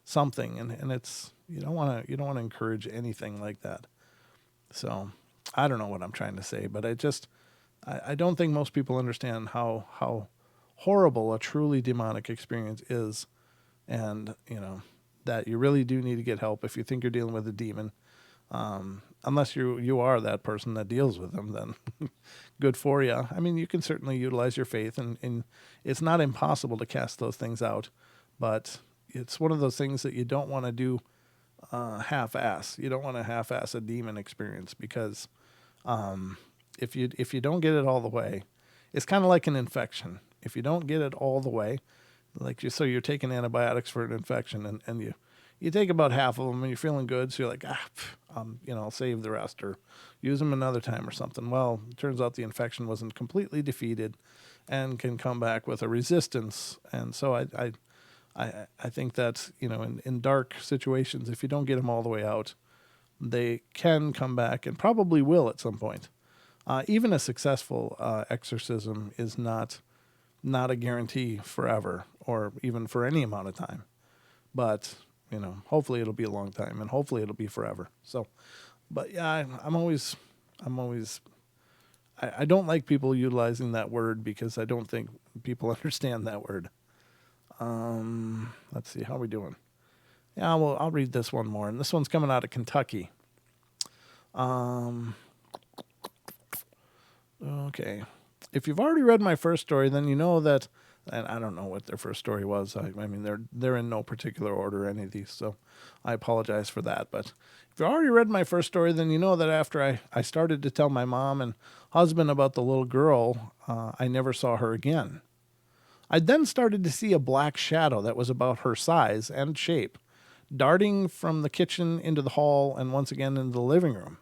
something. And it's, you don't want to encourage anything like that. So I don't know what I'm trying to say, but I don't think most people understand how horrible a truly demonic experience is. And, that you really do need to get help if you think you're dealing with a demon. Unless you are that person that deals with them, then good for you. I mean, you can certainly utilize your faith, and it's not impossible to cast those things out, but it's one of those things that you don't want to do half-ass. You don't want to half-ass a demon experience because if you don't get it all the way, it's kind of like an infection. If you don't get it all the way, so you're taking antibiotics for an infection, and you take about half of them and you're feeling good, so you're like, I'll save the rest or use them another time or something. Well, it turns out the infection wasn't completely defeated and can come back with a resistance. And so I think that, in dark situations, if you don't get them all the way out, they can come back and probably will at some point. Even a successful exorcism is not a guarantee forever or even for any amount of time. But hopefully it'll be a long time, and hopefully it'll be forever. So, but yeah, I don't like people utilizing that word because I don't think people understand that word. Let's see, how are we doing? Yeah, well, I'll read this one more, and this one's coming out of Kentucky. Okay. If you've already read my first story, then you know that, and I don't know what their first story was. I mean, they're in no particular order, any of these, so I apologize for that. But if you already read my first story, then you know that after I started to tell my mom and husband about the little girl, I never saw her again. I then started to see a black shadow that was about her size and shape, darting from the kitchen into the hall and once again into the living room.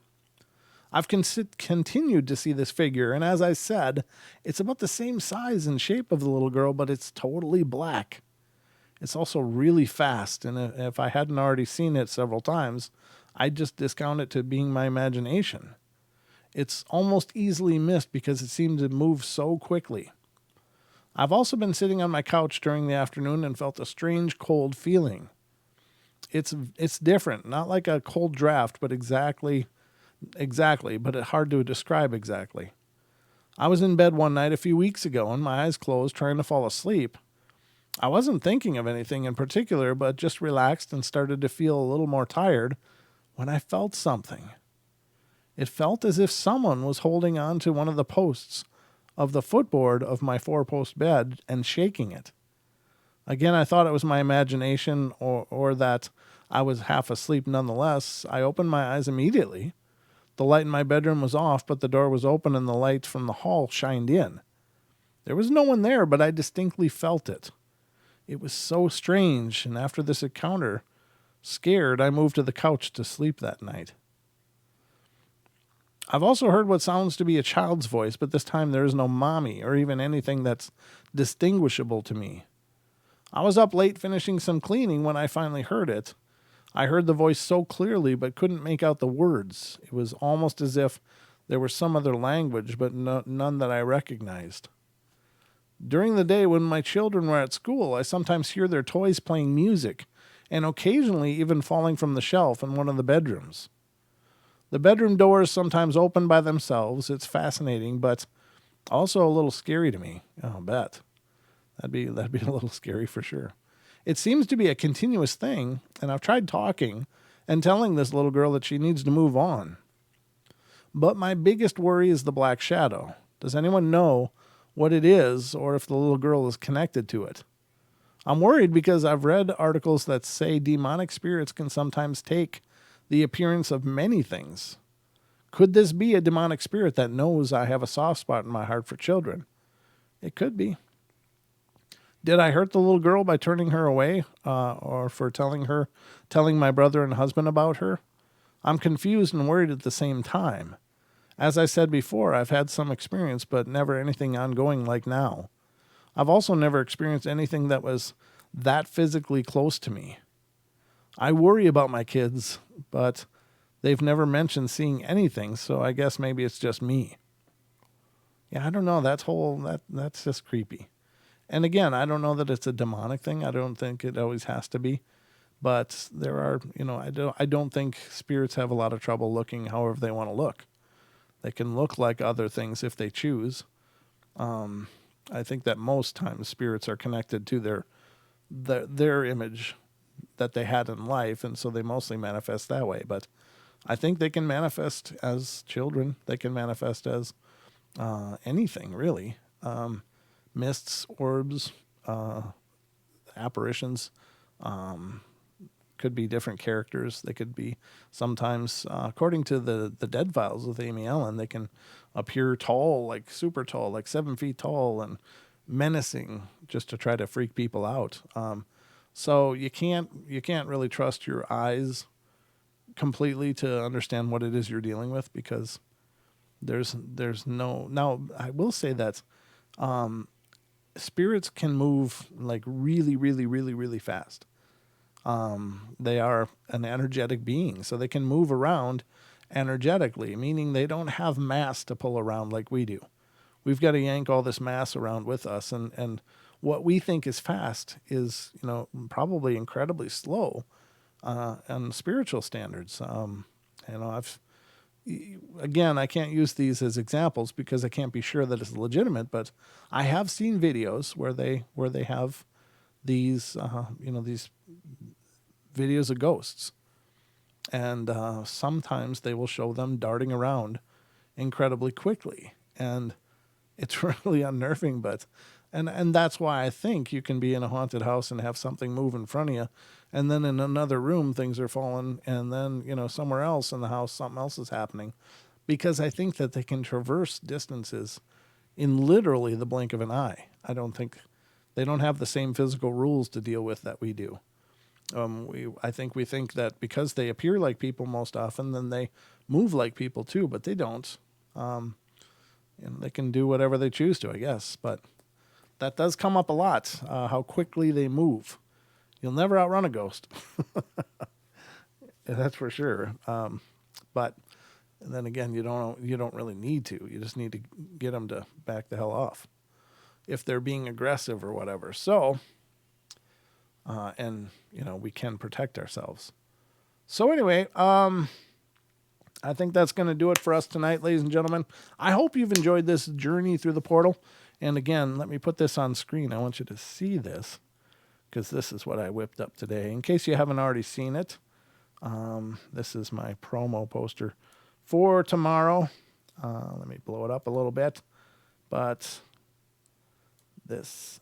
I've continued to see this figure, and as I said, it's about the same size and shape of the little girl, but it's totally black. It's also really fast, and if I hadn't already seen it several times, I'd just discount it to being my imagination. It's almost easily missed because it seemed to move so quickly. I've also been sitting on my couch during the afternoon and felt a strange cold feeling. It's different, not like a cold draft, but exactly, but it's hard to describe exactly. I was in bed one night a few weeks ago and my eyes closed trying to fall asleep. I wasn't thinking of anything in particular, but just relaxed and started to feel a little more tired when I felt something. It felt as if someone was holding on to one of the posts of the footboard of my four-post bed and shaking it. Again, I thought it was my imagination or that I was half asleep nonetheless. I opened my eyes immediately. The light in my bedroom was off, but the door was open and the light from the hall shined in. There was no one there, but I distinctly felt it. It was so strange, and after this encounter, scared, I moved to the couch to sleep that night. I've also heard what sounds to be a child's voice, but this time there is no mommy or even anything that's distinguishable to me. I was up late finishing some cleaning when I finally heard it. I heard the voice so clearly but couldn't make out the words. It was almost as if there was some other language, but none that I recognized. During the day when my children were at school, I sometimes hear their toys playing music, and occasionally even falling from the shelf in one of the bedrooms. The bedroom doors sometimes open by themselves. It's fascinating, but also a little scary to me. I'll bet. That'd be a little scary for sure. It seems to be a continuous thing, and I've tried talking and telling this little girl that she needs to move on. But my biggest worry is the black shadow. Does anyone know what it is or if the little girl is connected to it? I'm worried because I've read articles that say demonic spirits can sometimes take the appearance of many things. Could this be a demonic spirit that knows I have a soft spot in my heart for children? It could be. Did I hurt the little girl by turning her away, or for telling my brother and husband about her? I'm confused and worried at the same time. As I said before, I've had some experience, but never anything ongoing like now. I've also never experienced anything that was that physically close to me. I worry about my kids, but they've never mentioned seeing anything, so I guess maybe it's just me. Yeah, I don't know. That's just creepy. And again, I don't know that it's a demonic thing. I don't think it always has to be. But there are, I don't think spirits have a lot of trouble looking however they want to look. They can look like other things if they choose. I think that most times spirits are connected to their image that they had in life, and so they mostly manifest that way. But I think they can manifest as children. They can manifest as anything, really. Mists, orbs, apparitions, could be different characters. They could be sometimes, according to the Dead Files with Amy Allen, they can appear tall, like super tall, like 7 feet tall and menacing just to try to freak people out. So you can't really trust your eyes completely to understand what it is you're dealing with, because there's no. Now I will say that spirits can move like really, really, really, really fast. They are an energetic being, so they can move around energetically, meaning they don't have mass to pull around like we do. We've got to yank all this mass around with us, and what we think is fast is, probably incredibly slow on spiritual standards. Again, I can't use these as examples because I can't be sure that it's legitimate, but I have seen videos where they have these these videos of ghosts, and sometimes they will show them darting around incredibly quickly, and it's really unnerving. But and that's why I think you can be in a haunted house and have something move in front of you, and then in another room things are falling, and then somewhere else in the house something else is happening, because I think that they can traverse distances in literally the blink of an eye. I don't think They don't have the same physical rules to deal with that we do. I think we think that because they appear like people most often, then they move like people too, but they don't. And they can do whatever they choose to, I guess. But that does come up a lot, how quickly they move. You'll never outrun a ghost. That's for sure. But then again, you don't really need to. You just need to get them to back the hell off if they're being aggressive or whatever. So, and we can protect ourselves. So anyway, I think that's going to do it for us tonight, ladies and gentlemen. I hope you've enjoyed this journey through the portal. And again, let me put this on screen. I want you to see this because this is what I whipped up today. In case you haven't already seen it, this is my promo poster for tomorrow. Let me blow it up a little bit. But this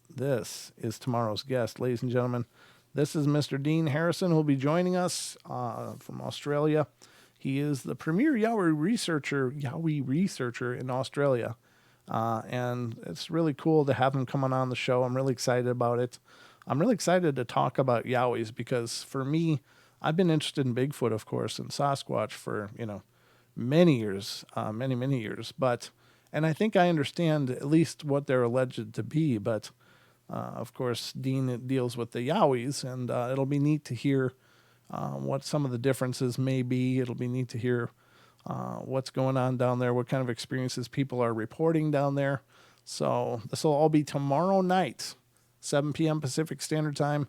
is tomorrow's guest, ladies and gentlemen. This is Mr. Dean Harrison, who will be joining us from Australia. He is the premier Yowie researcher in Australia. And it's really cool to have him coming on the show. I'm really excited about it. I'm really excited to talk about Yowies because for me, I've been interested in Bigfoot, of course, and Sasquatch for, many years, many years. And I think I understand at least what they're alleged to be. But, of course, Dean deals with the Yowies, and it'll be neat to hear what some of the differences may be. It'll be neat to hear what's going on down there, what kind of experiences people are reporting down there. So this will all be tomorrow night, 7 p.m. Pacific Standard Time.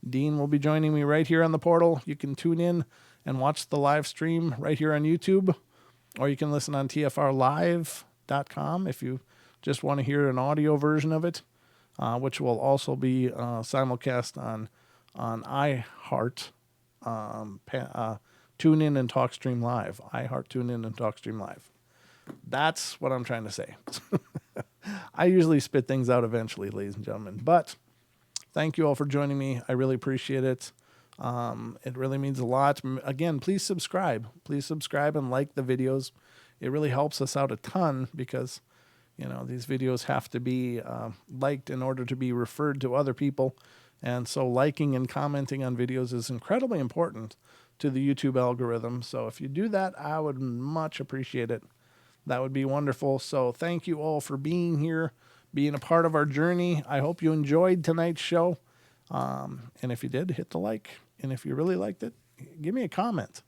Dean will be joining me right here on the portal. You can tune in and watch the live stream right here on YouTube, or you can listen on tfrlive.com if you just want to hear an audio version of it, which will also be simulcast on iHeart. Tune in and TalkStream Live. iHeart, tune in and TalkStream Live. That's what I'm trying to say. I usually spit things out eventually, ladies and gentlemen. But thank you all for joining me. I really appreciate it. It really means a lot. Again, please subscribe. Please subscribe and like the videos. It really helps us out a ton because, these videos have to be liked in order to be referred to other people. And so liking and commenting on videos is incredibly important to the YouTube algorithm. So if you do that, I would much appreciate it. That would be wonderful. So thank you all for being here, being a part of our journey. I hope you enjoyed tonight's show. And if you did, hit the like. And if you really liked it, give me a comment.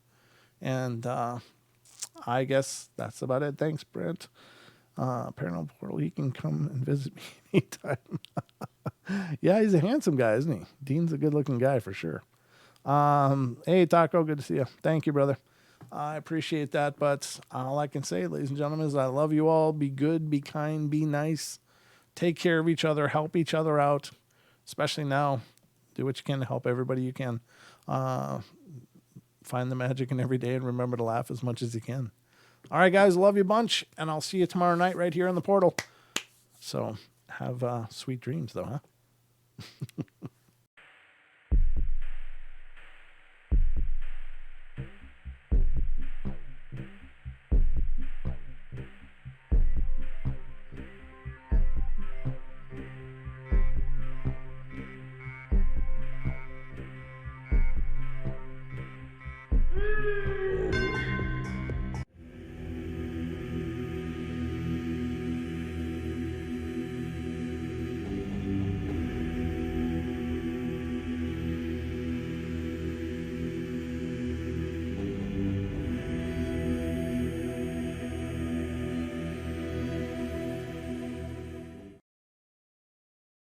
And I guess that's about it. Thanks, Brent. Paranormal Portal, he can come and visit me anytime. Yeah, he's a handsome guy, isn't he? Dean's a good-looking guy for sure. Hey, Taco, good to see you. Thank you, brother. I appreciate that, but all I can say, ladies and gentlemen, is I love you all. Be good, be kind, be nice. Take care of each other. Help each other out, especially now. Do what you can to help everybody you can. Find the magic in every day and remember to laugh as much as you can. All right, guys, love you a bunch, and I'll see you tomorrow night right here on the portal. So have sweet dreams, though, huh?